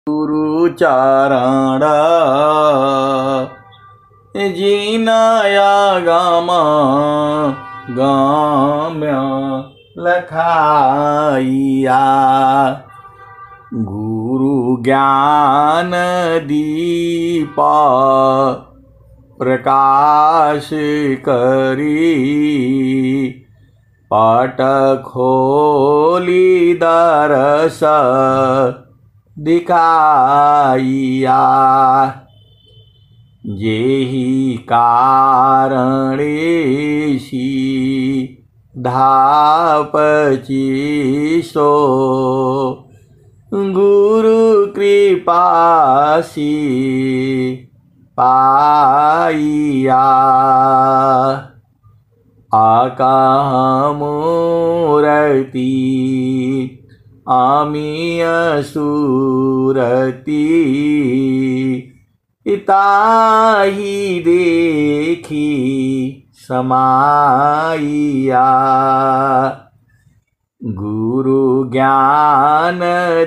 Gurucharan जीनाया gamma गाम्य लखाइया। गुरु ज्ञान दीपा प्रकाश करी पट खोली दरस दिखाइया। जेहि कारणेशी धापची सो गुरु कृपासी पाइया। आकामूर्ति आमी असुरति ताहि देखी समाइया। गुरु ज्ञान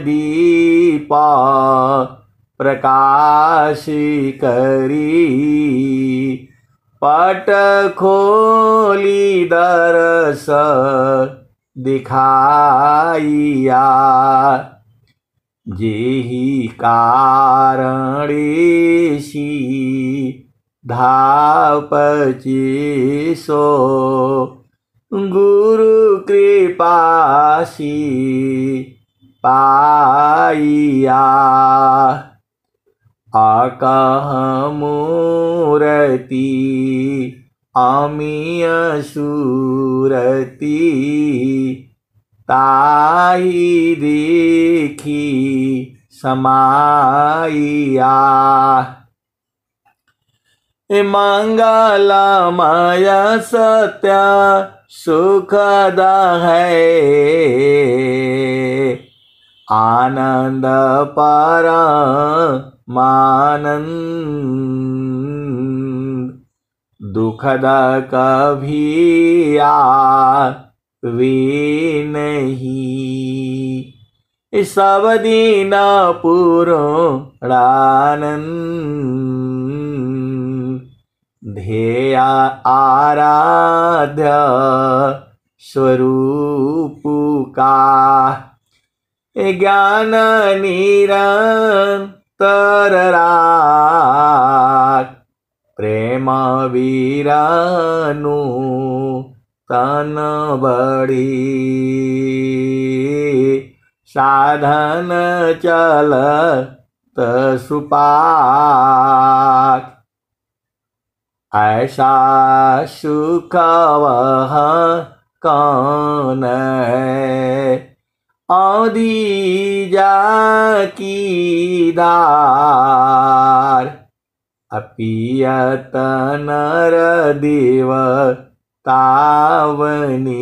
दीपा प्रकाश करी पट खोली दरस दिखाइया। जेहि कारणेशी धापची सो गुरु कृपासी पाइया। आकामूर्ति आमी असुरति ताहि देखी समाइया। मंगलमय सत्य सुखद है आनंद परमानंद। दुखद कभी आवे नहीं सब दिन पूर्णानंद। ध्येय आराध्य स्वरूप का ज्ञान निरंतर राख। प्रेम वीरानु तन बड़ी साधन चलत सुपाक। ऐसा सुख वह कौन है औधी जाकी दार। अपियत नर देव तावनी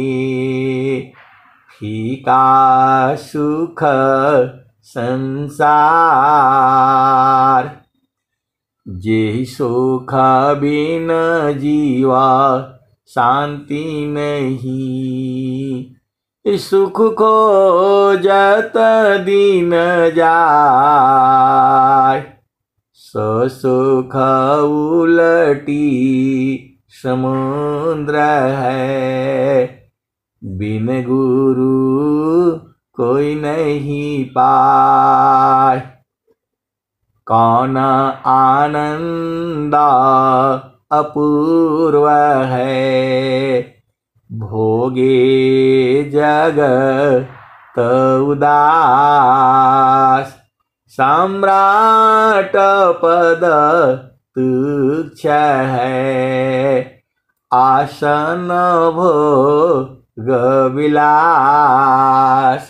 फीका सुख संसार। जेहि सुख बिन जीवा शांति नहीं सुख खोजत दिन जाय। सो सुख उलटी समुद्र है बिन गुरु कोई नहीं पाय। कौन आनंद अपूर्व है भोगे जगत उदास। सम्राट पद तुच्छ है आसन भोग विलास।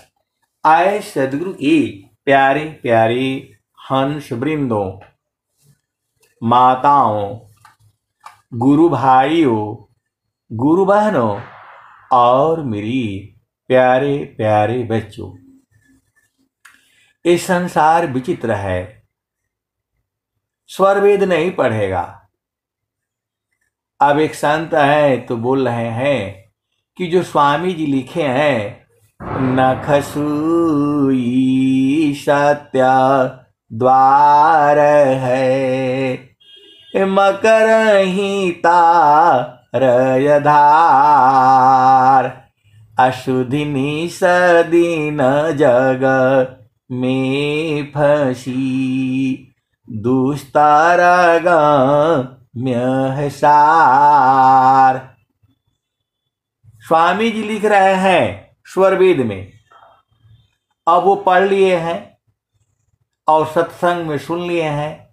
आए सदगुरु के प्यारे प्यारे हंस वृंदों, माताओं, गुरु भाइयों, गुरु बहनों और मेरी प्यारे प्यारे बच्चों, ये संसार विचित्र है। स्वर वेद नहीं पढ़ेगा। अब एक संत है तो बोल रहे हैं कि जो स्वामी जी लिखे हैं, नखसूई सत्य द्वार है। मकर ही तारय धार, अशुधिनी सदीन जग में फंसी, दुस्तारगम्य है सार। स्वामी जी लिख रहे हैं स्वरवेद में। अब वो पढ़ लिए हैं और सत्संग में सुन लिए हैं।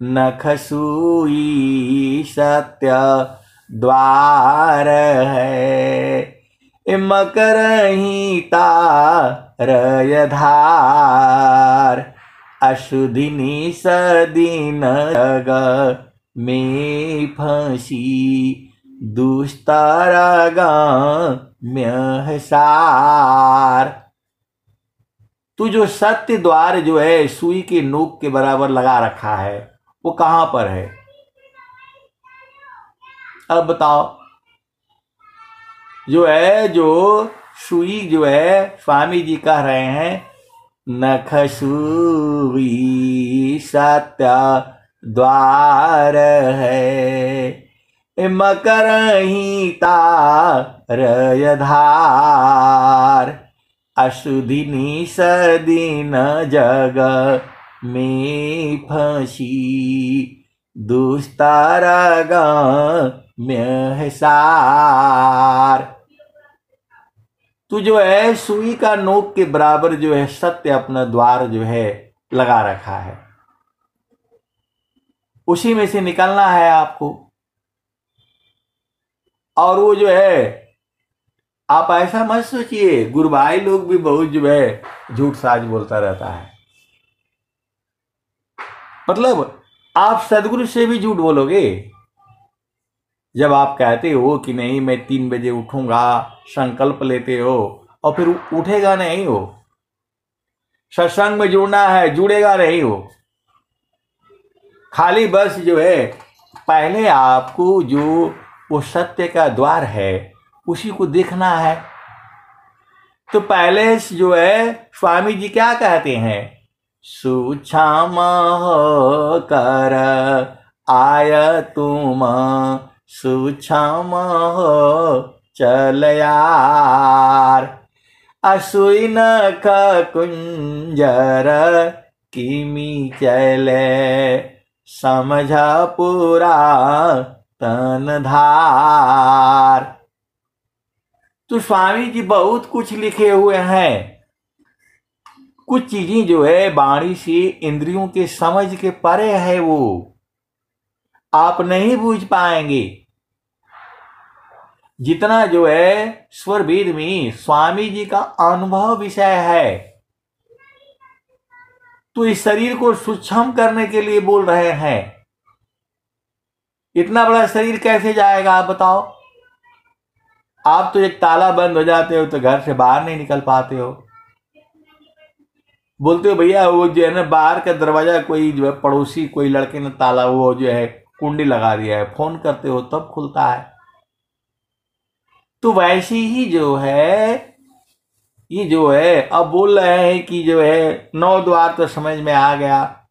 नख सूई सत्य द्वार है, मकर ही तारय धार, अशुधिनी सदीन जग में फंसी, दुस्तारगम्य है सार। तू जो सत्य द्वार जो है सुई के नोक के बराबर लगा रखा है वो कहां पर है? अब बताओ। जो सुई जो है स्वामी जी कह रहे हैं नख सुई सत्य द्वार है, मकर ही तारय धार, अशुधिनी सदीन जग में फंसी, दुस्तारगम्य है सार। तू जो है सुई का नोक के बराबर जो है सत्य अपना द्वार जो है लगा रखा है, उसी में से निकलना है आपको। और वो जो है आप ऐसा मत सोचिए, गुरुभाई लोग भी बहुत जो है झूठ साज बोलता रहता है। मतलब आप सदगुरु से भी झूठ बोलोगे जब आप कहते हो कि नहीं मैं 3 बजे उठूंगा, संकल्प लेते हो और फिर उठेगा नहीं हो। सत्संग में जुड़ना है, जुड़ेगा नहीं हो। खाली बस जो है पहले आपको जो वो सत्य का द्वार है उसी को देखना है। तो पहले जो है स्वामी जी क्या कहते हैं? सूक्ष्म कर आय तुम, सूक्ष्म चल यार, असुई नख कुंजर किमी चले, समझ पूरा तन धार। तो स्वामी जी बहुत कुछ लिखे हुए हैं। कुछ चीजें जो है वाणी से इंद्रियों के समझ के परे है, वो आप नहीं बूझ पाएंगे। जितना जो है स्वर वेद में स्वामी जी का अनुभव विषय है, तो इस शरीर को सूक्ष्म करने के लिए बोल रहे हैं। इतना बड़ा शरीर कैसे जाएगा आप बताओ? आप तो एक ताला बंद हो जाते हो तो घर से बाहर नहीं निकल पाते हो। बोलते हो भैया वो जो है ना बाहर का दरवाजा कोई जो है पड़ोसी कोई लड़के ने ताला वो जो है कुंडी लगा दिया है, फोन करते हो तब खुलता है। तो वैसे ही जो है ये जो है अब बोल रहे हैं कि जो है 9 द्वार तो समझ में आ गया,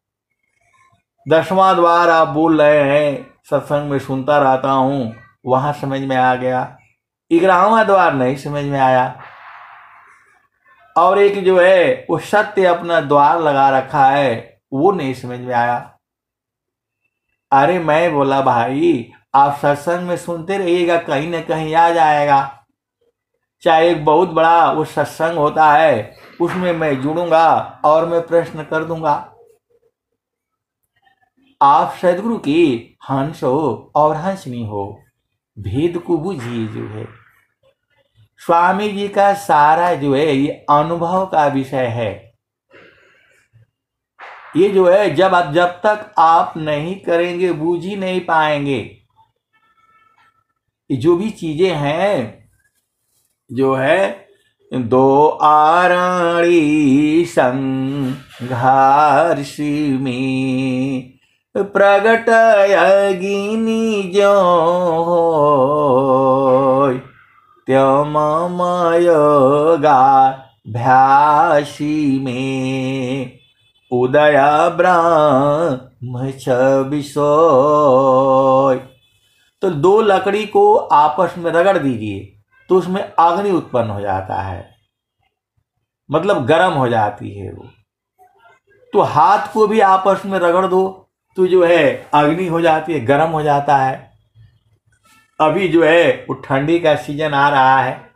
10वां द्वार आप बोल रहे हैं सत्संग में सुनता रहता हूं वहां समझ में आ गया, 11वां द्वार नहीं समझ में आया। और एक जो है वो सत्य अपना द्वार लगा रखा है वो नहीं समझ में आया। अरे मैं बोला भाई आप सत्संग में सुनते रहिएगा, कहीं ना कहीं आ जाएगा। चाहे एक बहुत बड़ा वो सत्संग होता है उसमें मैं जुड़ूंगा और मैं प्रश्न कर दूंगा। आप सदगुरु की हंस हो और हंसनी हो, भेद को बुझिए। जो है स्वामी जी का सारा जो है ये अनुभव का विषय है। ये जो है जब तक आप नहीं करेंगे बूझ ही नहीं पाएंगे। जो भी चीजें हैं जो है 2 आरणी संघर्ष में प्रगट अगिनी जो त्योमयोगा भ्यासी में उदय ब्रह्म सोय। तो दो लकड़ी को आपस में रगड़ दीजिए तो उसमें अग्नि उत्पन्न हो जाता है, मतलब गर्म हो जाती है वो। तो हाथ को भी आपस में रगड़ दो तो जो है अग्नि हो जाती है, गर्म हो जाता है। अभी जो है वो ठंडी का सीजन आ रहा है,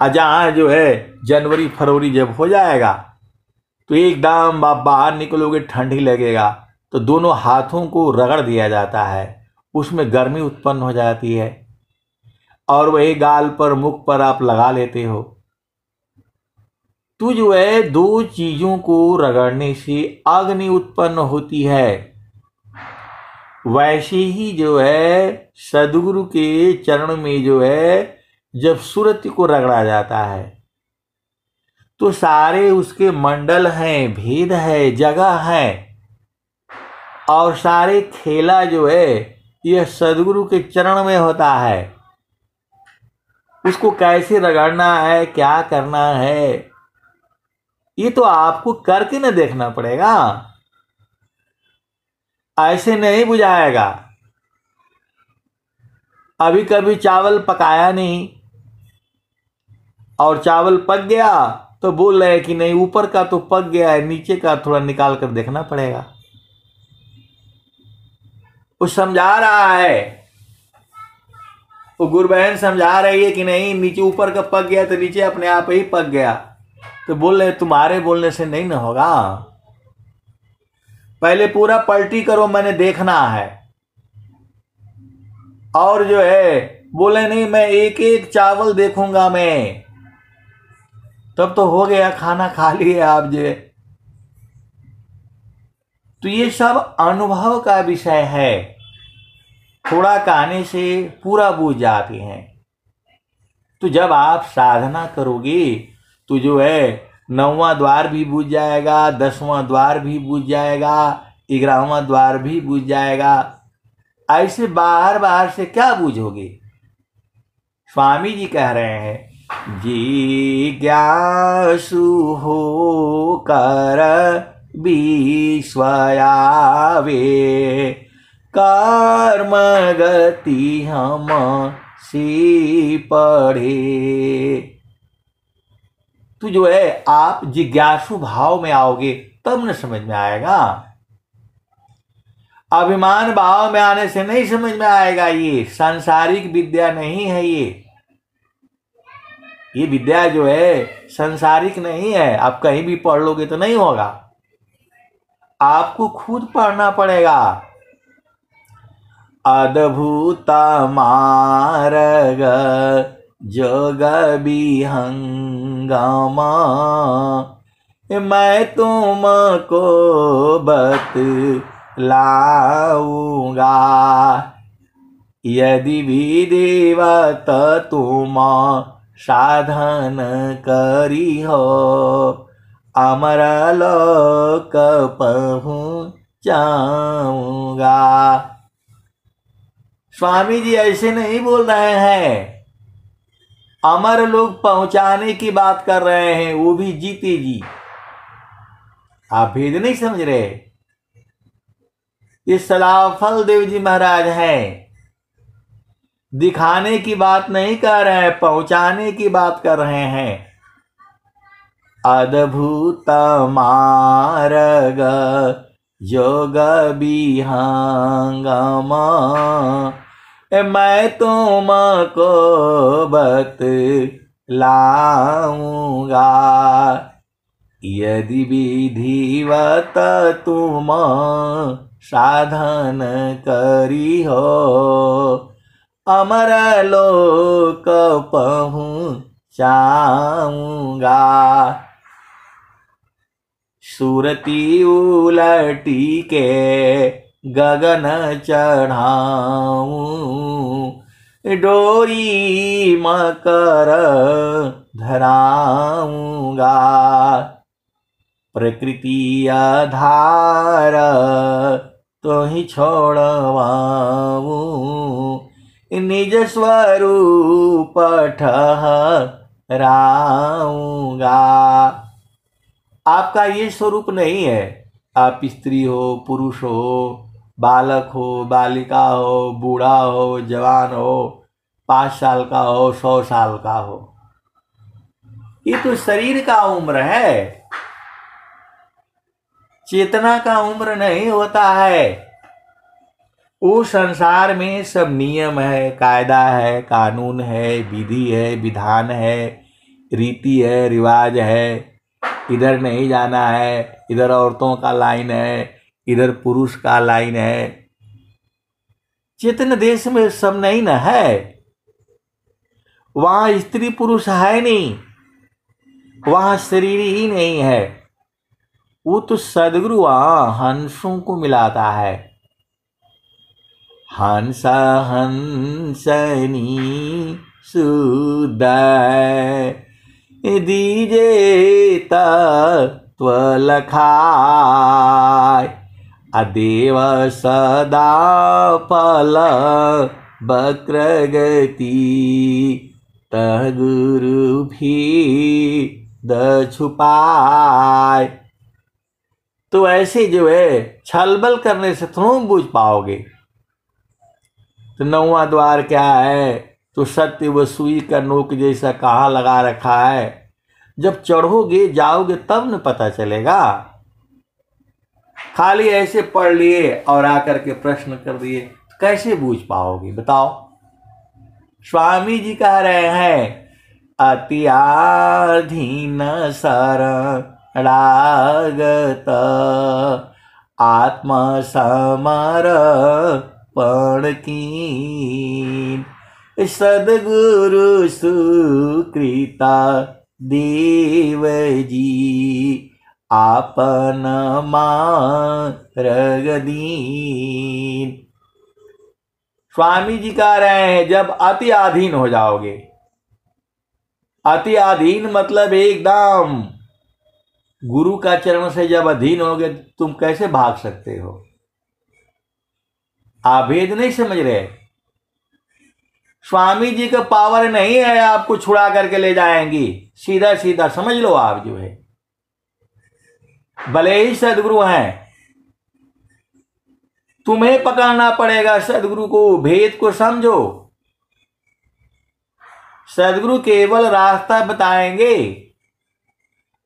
जहाँ जो है जनवरी फरवरी जब हो जाएगा तो एकदम आप बाहर निकलोगे ठंडी लगेगा, तो दोनों हाथों को रगड़ दिया जाता है, उसमें गर्मी उत्पन्न हो जाती है और वही गाल पर मुख पर आप लगा लेते हो। तो जो है दो चीजों को रगड़ने से अग्नि उत्पन्न होती है। वैसे ही जो है सदगुरु के चरण में जो है जब सुरति को रगड़ा जाता है तो सारे उसके मंडल हैं, भेद है, जगह है, और सारे खेला जो है यह सदगुरु के चरण में होता है। उसको कैसे रगड़ना है, क्या करना है, ये तो आपको करके न देखना पड़ेगा, ऐसे नहीं बुझाएगा। अभी कभी चावल पकाया नहीं और चावल पक गया तो बोल रहे हैं कि नहीं ऊपर का तो पक गया है, नीचे का थोड़ा निकाल कर देखना पड़ेगा। वो समझा रहा है, वो गुरु बहन समझा रही है कि नहीं नीचे ऊपर का पक गया तो नीचे अपने आप ही पक गया। तो बोल रहे तुम्हारे बोलने से नहीं ना होगा, पहले पूरा पलटी करो, मैंने देखना है। और जो है बोले नहीं मैं एक एक चावल देखूंगा मैं, तब तो हो गया, खाना खा लिए आप जो। तो ये सब अनुभव का विषय है, थोड़ा कहने से पूरा बूझ जाते हैं। तो जब आप साधना करोगे तो जो है 9वां द्वार भी बूझ जाएगा, 10वां द्वार भी बूझ जाएगा, 11वां द्वार भी बूझ जाएगा। ऐसे बाहर बाहर से क्या बूझोगे। स्वामी जी कह रहे हैं जिज्ञासु हो कर विश्वयावे, कर्म गति हम सी पढ़े। तो जो है आप जिज्ञासु भाव में आओगे तब न समझ में आएगा। अभिमान भाव में आने से नहीं समझ में आएगा। ये सांसारिक विद्या नहीं है, ये विद्या जो है सांसारिक नहीं है। आप कहीं भी पढ़ लोगे तो नहीं होगा, आपको खुद पढ़ना पड़ेगा। अद्भुत मार्ग जोग विहंगम, मैं तुमको बतलाऊंगा। यदि विधिवत तुम साधन करी हो, अमर लोक पहुंचाऊंगा। स्वामी जी ऐसे नहीं बोल रहे हैं, अमर लोक पहुंचाने की बात कर रहे हैं, वो भी जीते जी। आप भेद नहीं समझ रहे। ये सलाफल देव जी महाराज हैं, दिखाने की बात नहीं कर रहे हैं, पहुंचाने की बात कर रहे हैं। अद्भुत मार्ग जोग विहंगम, मैं तुमको बतलाऊंगा। यदि विधिवत तुम साधन करी हो, अमर लोक पहुंचाऊंगा। सुरती उलटी के गगन चढ़ाऊं, डोरी मकर धराऊंगा। प्रकृति आधार तो ही छोड़वाऊं, निज स्वरूप ठहराऊंगा। आपका ये स्वरूप नहीं है। आप स्त्री हो, पुरुष हो, बालक हो, बालिका हो, बूढ़ा हो, जवान हो, 5 साल का हो, 100 साल का हो, ये तो शरीर का उम्र है, चेतना का उम्र नहीं होता है। वो संसार में सब नियम है, कायदा है, कानून है, विधि है, विधान है, रीति है, रिवाज है। इधर नहीं जाना है, इधर औरतों का लाइन है, इधर पुरुष का लाइन है। चेतन देश में सब नहीं ना है। वहां स्त्री पुरुष है नहीं, वहां शरीर ही नहीं है। वो तो सदगुरु वहां हंसों को मिलाता है। हंस हंसनी सुदय दीजे तत्व लखाय, अदेव सदा फल वक्र गति, तह गुरु भी द छुपाय। तो ऐसे जो है छलबल करने से तुम बुझ पाओगे। तो 9वां द्वार क्या है? तो सत्य व सुई का नोक जैसा कहाँ लगा रखा है। जब चढ़ोगे जाओगे तब न पता चलेगा। खाली ऐसे पढ़ लिए और आकर के प्रश्न कर दिए, तो कैसे बूझ पाओगे बताओ। स्वामी जी कह रहे हैं, अत्याधीन शरणागत आत्म समर्पण कीन, सदगुरु सुकृता देव जी आपन मार्गदीन। स्वामी जी कह रहे हैं, जब अति अधीन हो जाओगे, अति अधीन मतलब एकदम गुरु का चरण से जब अधीन होगे, तुम कैसे भाग सकते हो? आप भेद नहीं समझ रहे। स्वामी जी का पावर नहीं है आपको छुड़ा करके ले जाएंगी, सीधा सीधा समझ लो। आप जो है भले ही सदगुरु हैं, तुम्हें पकड़ना पड़ेगा सदगुरु को, भेद को समझो। सदगुरु केवल रास्ता बताएंगे।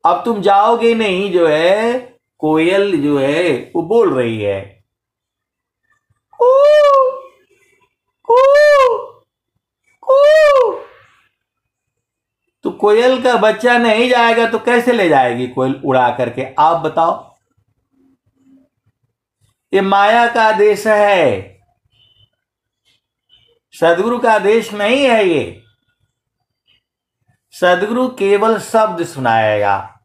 अब तुम जाओगे नहीं, जो है कोयल जो है वो बोल रही है, कू, कू, कू। तो कोयल का बच्चा नहीं जाएगा तो कैसे ले जाएगी कोयल उड़ा करके? आप बताओ। ये माया का देश है, सदगुरु का देश नहीं है ये। सदगुरु केवल शब्द सुनाएगा,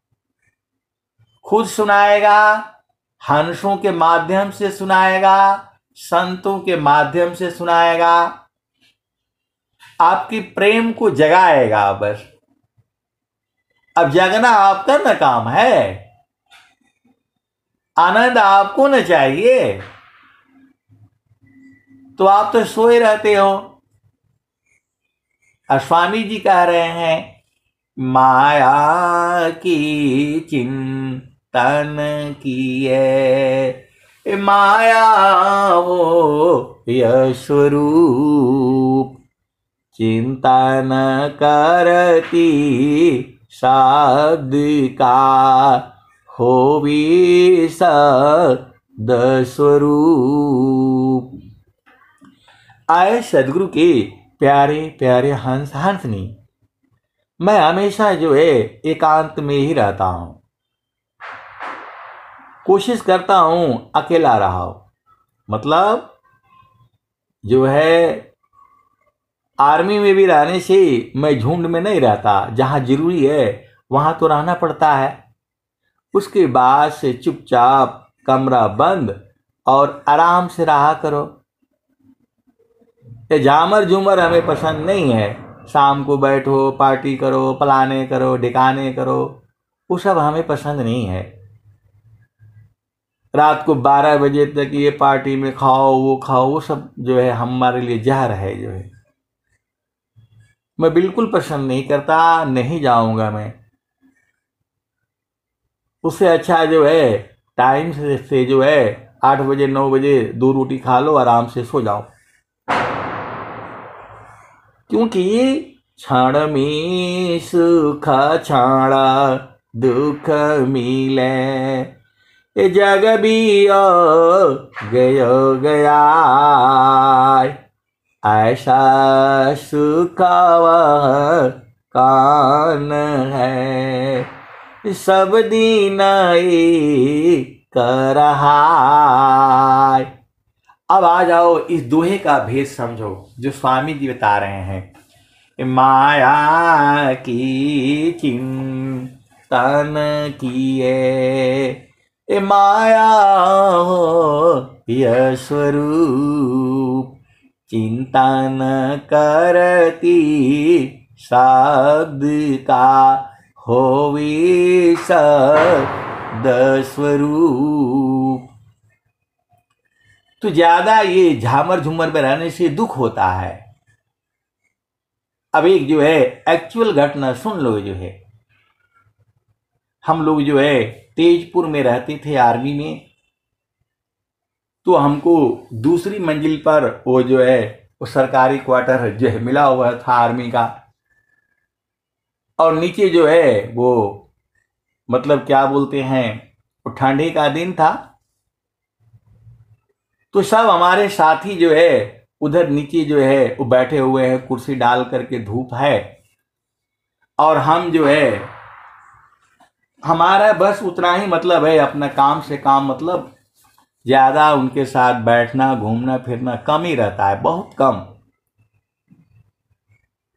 खुद सुनाएगा, हंसों के माध्यम से सुनाएगा, संतों के माध्यम से सुनाएगा, आपकी प्रेम को जगाएगा बस। अब जगना आपका न काम है, आनंद आपको न चाहिए, तो आप तो सोए रहते हो। और स्वामी जी कह रहे हैं, माया की चिंतन किए, माया वो यशरूप, चिंतन करती शब्द का होवी सद स्वरूप। आए सदगुरु के प्यारे प्यारे हंस हंसनी, मैं हमेशा जो है एकांत में ही रहता हूं, कोशिश करता हूं अकेला रहा हो। मतलब जो है आर्मी में भी रहने से मैं झुंड में नहीं रहता, जहां जरूरी है वहां तो रहना पड़ता है। उसके बाद से चुपचाप कमरा बंद और आराम से रहा करो। ये झामर झूमर हमें पसंद नहीं है। शाम को बैठो, पार्टी करो, पलाने करो, ढिकाने करो, वो सब हमें पसंद नहीं है। रात को 12 बजे तक ये पार्टी में खाओ, वो खाओ, वो सब जो है हमारे लिए जहर है। जो है मैं बिल्कुल पसंद नहीं करता, नहीं जाऊंगा मैं। उससे अच्छा जो है टाइम से जो है 8 बजे 9 बजे 2 रोटी खा लो, आराम से सो जाओ। क्योंकि क्षण में सुख छाड़ा दुख मिले, ये जग भी गयो गया, ऐसा सुख वह कान है, सब दिन कर रहा। अब आ जाओ इस दोहे का भेद समझो जो स्वामी जी बता रहे हैं। माया की चिंतन किए, ए माया हो यह स्वरूप, चिंतन करती शब्द का होवे शब्द स्वरूप। तो ज्यादा ये झामर झूमर में रहने से दुख होता है। अब एक जो है एक्चुअल घटना सुन लो। जो है हम लोग जो है तेजपुर में रहते थे आर्मी में, तो हमको दूसरी मंजिल पर वो जो है वो सरकारी क्वार्टर जो है मिला हुआ था आर्मी का, और नीचे जो है वो मतलब क्या बोलते हैं, वो ठंडी का दिन था, तो सब हमारे साथी जो है उधर नीचे जो है वो बैठे हुए हैं, कुर्सी डाल करके, धूप है, और हम जो है हमारा बस उतना ही मतलब है, अपना काम से काम मतलब, ज्यादा उनके साथ बैठना घूमना फिरना कम ही रहता है, बहुत कम।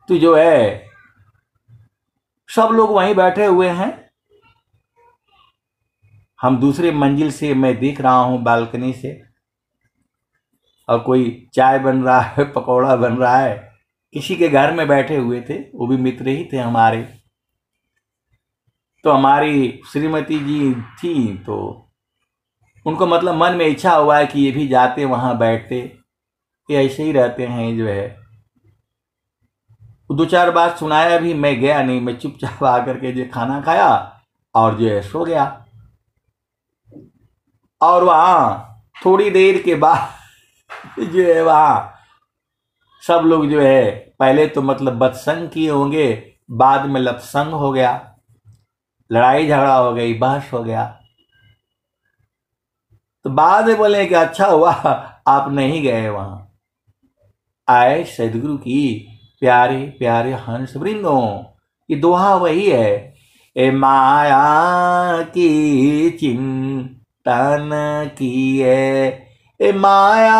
तो जो है सब लोग वहीं बैठे हुए हैं, हम दूसरे मंजिल से मैं देख रहा हूं बालकनी से, और कोई चाय बन रहा है, पकौड़ा बन रहा है, किसी के घर में बैठे हुए थे, वो भी मित्र ही थे हमारे। तो हमारी श्रीमती जी थी, तो उनको मतलब मन में इच्छा हुआ है कि ये भी जाते वहां बैठते, ये ऐसे ही रहते हैं जो है। दो चार बात सुनाया भी, मैं गया नहीं, मैं चुपचाप आकर के जो खाना खाया और जो है सो गया। और वहां थोड़ी देर के बाद जो है वहां सब लोग जो है पहले तो मतलब बदसंग किए होंगे, बाद में लतसंग हो गया, लड़ाई झगड़ा हो गई, बहस हो गया। तो बाद में बोले कि अच्छा हुआ आप नहीं गए वहां। आए सदगुरु की प्यारे प्यारे हंस वृंदों, ये दोहा वही है, ए माया की चिंतन किए, ए माया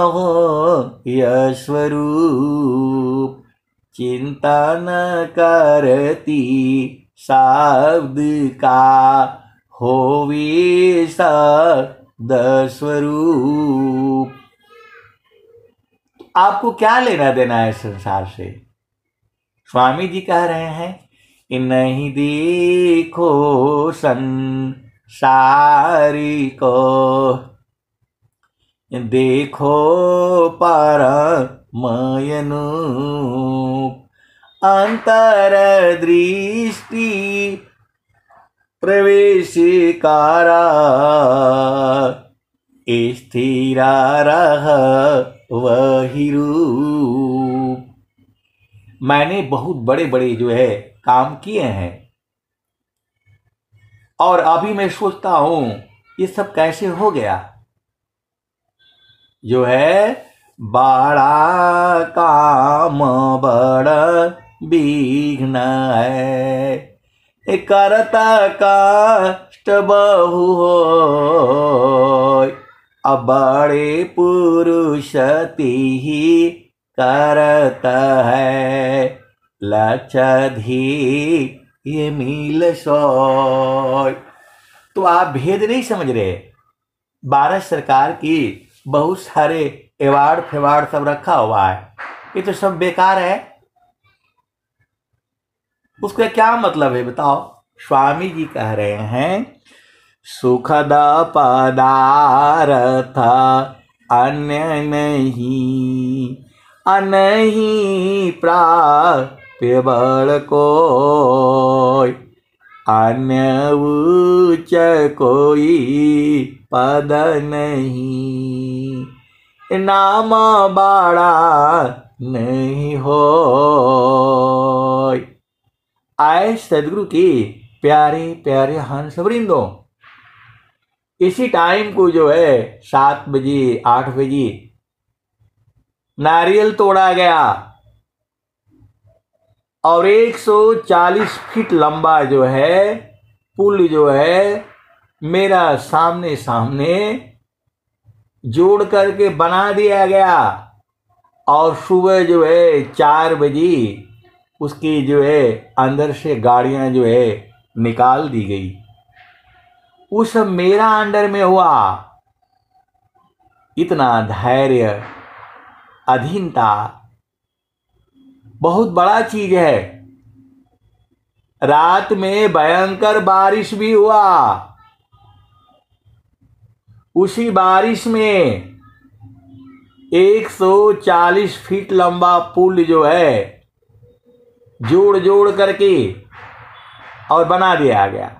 हो यह स्वरूप, चिंतन करती शब्द का होवे शब्द स्वरूप। आपको क्या लेना देना है संसार से? स्वामी जी कह रहे हैं, नहीं देखो संसारी को, देखो परमयनु, अंतर दृष्टि प्रवेश कारा, स्थिरा रह वही रूप। मैंने बहुत बड़े बड़े जो है काम किए हैं, और अभी मैं सोचता हूं ये सब कैसे हो गया। जो है बड़ा काम बड़ा विघ्न है, करता कष्ट बहु हो, अब बड़े पुरुष ही करत है, लक्षधी ये मिल सोय। तो आप भेद नहीं समझ रहे, भारत सरकार की बहुत सारे अवार्ड फेवार्ड सब रखा हुआ है, ये तो सब बेकार है, उसका क्या मतलब है बताओ? स्वामी जी कह रहे हैं, सुखद पदार्थ अन्य नहीं, अनही प्राप्य बल को, अन्य उच्च कोई पद नहीं, नाम बड़ा नहीं हो। आए सदगुरु के प्यारे प्यारे हंस वृंदों, इसी टाइम को जो है 7 बजे 8 बजे नारियल तोड़ा गया और 140 फीट लंबा जो है पुल जो है मेरा सामने सामने जोड़ करके बना दिया गया। और सुबह जो है 4 बजे उसकी जो है अंदर से गाड़ियां जो है निकाल दी गई। उस मेरा अंडर में हुआ। इतना धैर्य अधीनता बहुत बड़ा चीज है। रात में भयंकर बारिश भी हुआ। उसी बारिश में 140 फीट लंबा पुल जो है जोड़ जोड़ करके और बना दिया गया।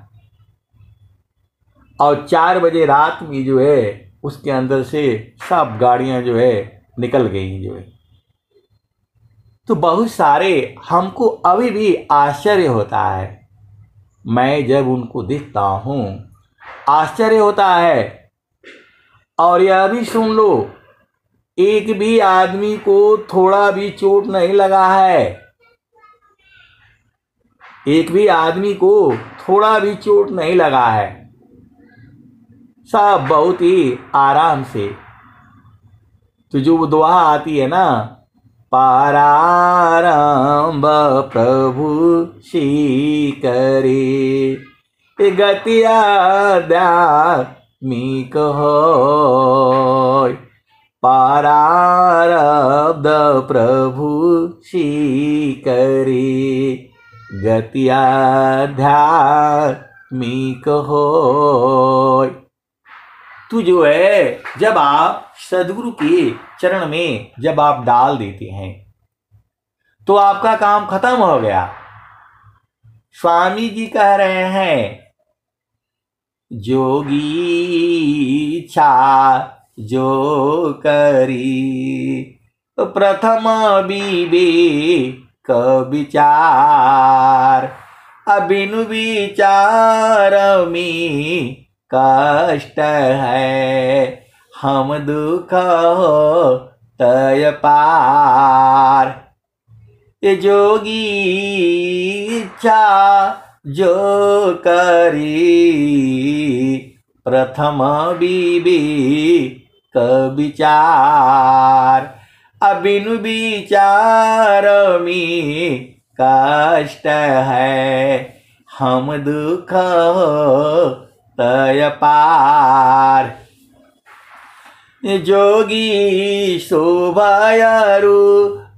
और 4 बजे रात में जो है उसके अंदर से सब गाड़ियां जो है निकल गई जो है। तो बहुत सारे हमको अभी भी आश्चर्य होता है। मैं जब उनको देखता हूं आश्चर्य होता है। और यह भी सुन लो, एक भी आदमी को थोड़ा भी चोट नहीं लगा है। एक भी आदमी को थोड़ा भी चोट नहीं लगा है। सब बहुत ही आराम से। तो जो दुआ आती है ना, पारारंभ प्रभु सी करे गतिया आध्यात्मिक होय। पारारब्ध प्रभु सी करे गति आध्यात्मिक होय। तू जो है जब आप सदगुरु के चरण में जब आप डाल देते हैं तो आपका काम खत्म हो गया। स्वामी जी कह रहे हैं, जोगी इच्छा जो करी प्रथम विवेक विचार। अबिनु विचार में कष्ट है, हम दुख हो तय पार। ये जोगी इच्छा जो करी प्रथम विवेक विचार। अबिनु विचार में कष्ट है, हम दुख हो तय पार। जोगी शोभायरु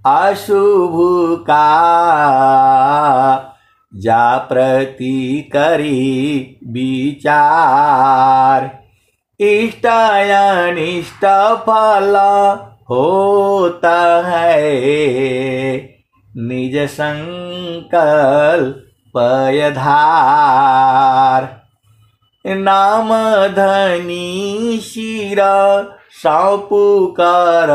अशुभ का जा प्रति करी विचार। इष्ट अनिष्ट फल होता है, निज संकल्प धार। नाम धनी शिरा सौंपू कर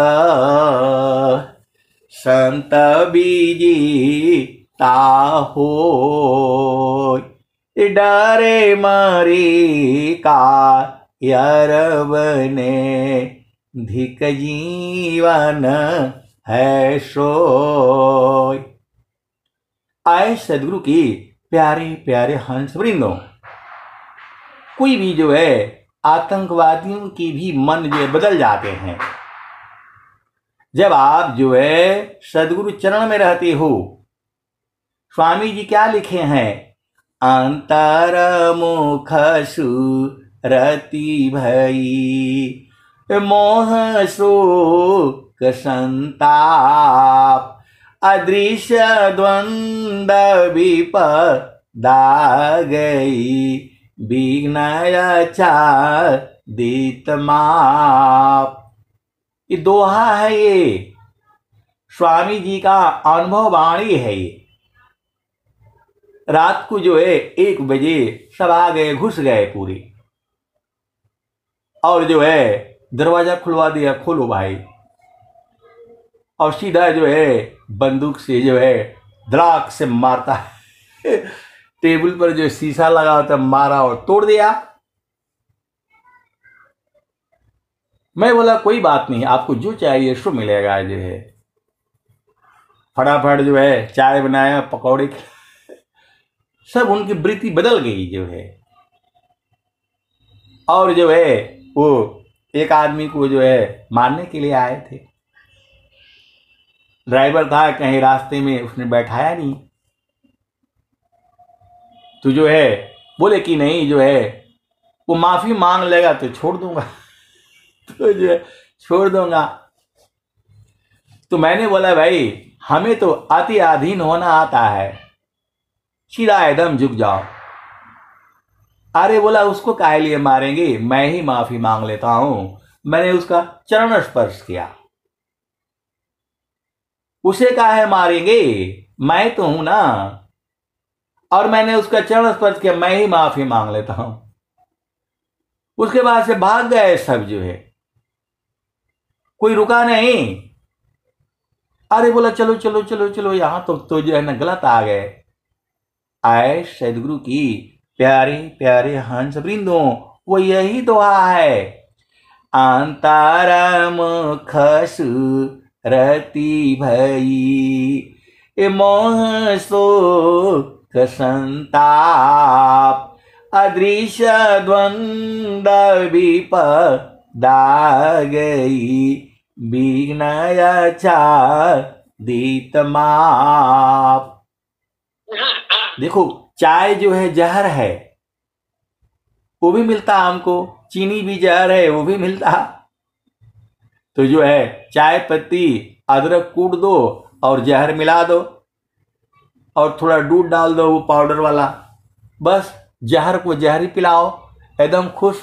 संत बीजी ताहोय। डरे मरी का यरबने धिक जीवन है सोय। आए सदगुरु की प्यारे प्यारे हंस वृंदों, कोई भी जो है आतंकवादियों की भी मन जो है बदल जाते हैं जब आप जो है सदगुरु चरण में रहते हो। स्वामी जी क्या लिखे हैं, अंतर मुख सुरति भई मोह शोक संताप। अदृश्य द्वंद्व विपदा गई विघ्नयचा दीत माप। ये दोहा है, ये स्वामी जी का अनुभव वाणी है। ये रात को जो है 1 बजे सब आ गए, घुस गए पूरी, और जो है दरवाजा खुलवा दिया, खोलो भाई, और सीधा जो है बंदूक से जो है धड़ाक से मारता है टेबल पर जो शीशा लगा होता मारा और तोड़ दिया। मैं बोला कोई बात नहीं, आपको जो चाहिए सो मिलेगा। जो है फटाफट जो है चाय बनाया, पकौड़े, सब उनकी वृत्ति बदल गई जो है। और जो है वो एक आदमी को जो है मारने के लिए आए थे, ड्राइवर था कहीं रास्ते में, उसने बैठाया नहीं, तो जो है बोले कि नहीं जो है वो माफी मांग लेगा तो छोड़ दूंगा तो जो है छोड़ दूंगा। तो मैंने बोला भाई हमें तो अति अधीन होना आता है, सीधा एकदम झुक जाओ। अरे बोला उसको काहे लिए मारेंगे, मैं ही माफी मांग लेता हूं, मैंने उसका चरण स्पर्श किया, उसे काहे मारेंगे, मैं तो हूं ना, और मैंने उसका चरण स्पर्श किया, मैं ही माफी मांग लेता हूं। उसके बाद से भाग गए सब जो है, कोई रुका नहीं। अरे बोला चलो चलो चलो चलो, यहां तो जो है ना गलत आ गए। आए सदगुरु की प्यारे प्यारे हंस वृंदों, वो यही दुआ है, अंतरम खसु रति भई मोह शोक संताप, अदृश्य द्वंद्व विपदा गई, विघ्नय छादित माप। देखो चाय जो है जहर है, वो भी मिलता हमको, चीनी भी जहर है, वो भी मिलता। तो जो है चाय पत्ती अदरक कूट दो और जहर मिला दो और थोड़ा दूध डाल दो वो पाउडर वाला, बस जहर को जहर ही पिलाओ, एकदम खुश।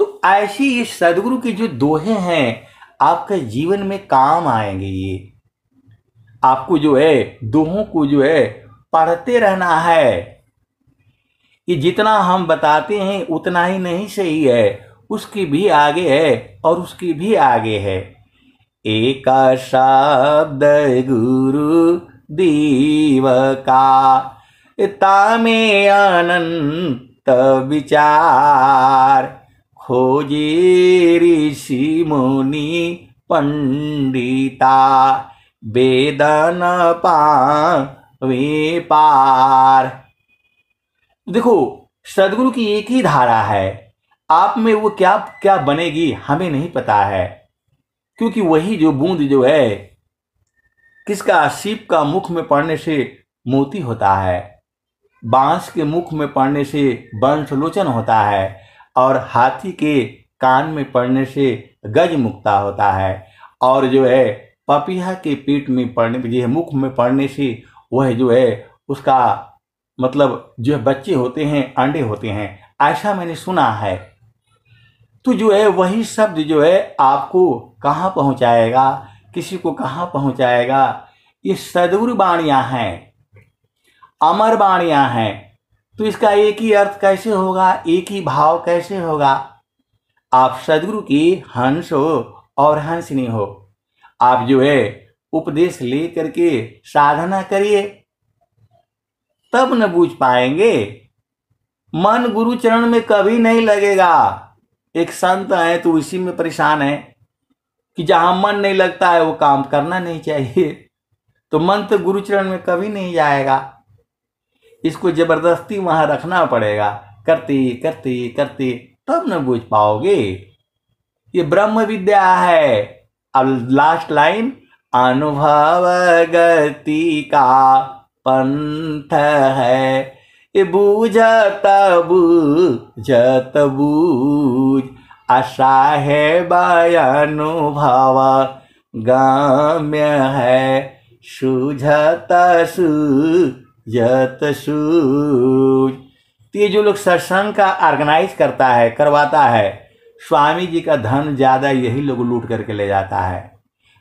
तो ऐसी इस सदगुरु की जो दोहे हैं आपके जीवन में काम आएंगे। ये आपको जो है दोहों को जो है पढ़ते रहना है। कि जितना हम बताते हैं उतना ही नहीं सही है, उसकी भी आगे है और उसकी भी आगे है। एक शब्द गुरु दीव का, तामे अनंत विचार, खोजे ऋषि मुनि पंडिता, वेदन पावे पार। देखो सदगुरु की एक ही धारा है, आप में वो क्या क्या बनेगी हमें नहीं पता है, क्योंकि वही जो बूंद जो है किसका, सीप का मुख में पड़ने से मोती होता है, बांस के मुख में पड़ने से वंशलोचन होता है, और हाथी के कान में पड़ने से गज मुक्ता होता है, और जो है पपीहा के पेट में पड़ने, मुख में पड़ने से वह जो है उसका मतलब जो है बच्चे होते हैं, अंडे होते हैं, ऐसा मैंने सुना है। तो जो है वही शब्द जो है आपको कहाँ पहुँचाएगा, किसी को कहाँ पहुँचाएगा। ये सदगुरु वाणियाँ हैं, अमर वाणियाँ हैं। तो इसका एक ही अर्थ कैसे होगा, एक ही भाव कैसे होगा। आप सदगुरु की हंस हो और हंसनी हो, आप जो है उपदेश ले करके साधना करिए, तब न बूझ पाएंगे। मन गुरु चरण में कभी नहीं लगेगा। एक संत है तो इसी में परेशान है कि जहां मन नहीं लगता है वो काम करना नहीं चाहिए, तो मन तो गुरु चरण में कभी नहीं जाएगा। इसको जबरदस्ती वहां रखना पड़ेगा, करते करते करते तब न बूझ पाओगे। ये ब्रह्म विद्या है। अब लास्ट लाइन, अनुभव गति का पंथ है, ये बूझत बूझत बूझ, आशा है अनुभव गम्य है, सूझत सूझत सूझ। तो ये जो लोग सत्संग का ऑर्गेनाइज करता है, करवाता है, स्वामी जी का धन ज़्यादा यही लोग लूट करके ले जाता है।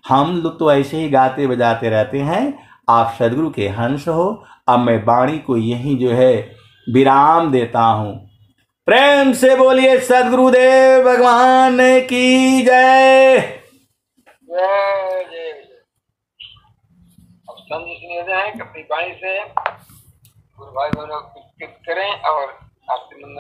हम लोग तो ऐसे ही गाते बजाते रहते हैं, आप सदगुरु के हंस हो। अब मैं वाणी को यहीं जो है विराम देता हूं। प्रेम से बोलिए सदगुरुदेव भगवान की जय। जय जय। अब संत निवेदन है कि अपनी वाणी से गुरु भाई बहनों को करें और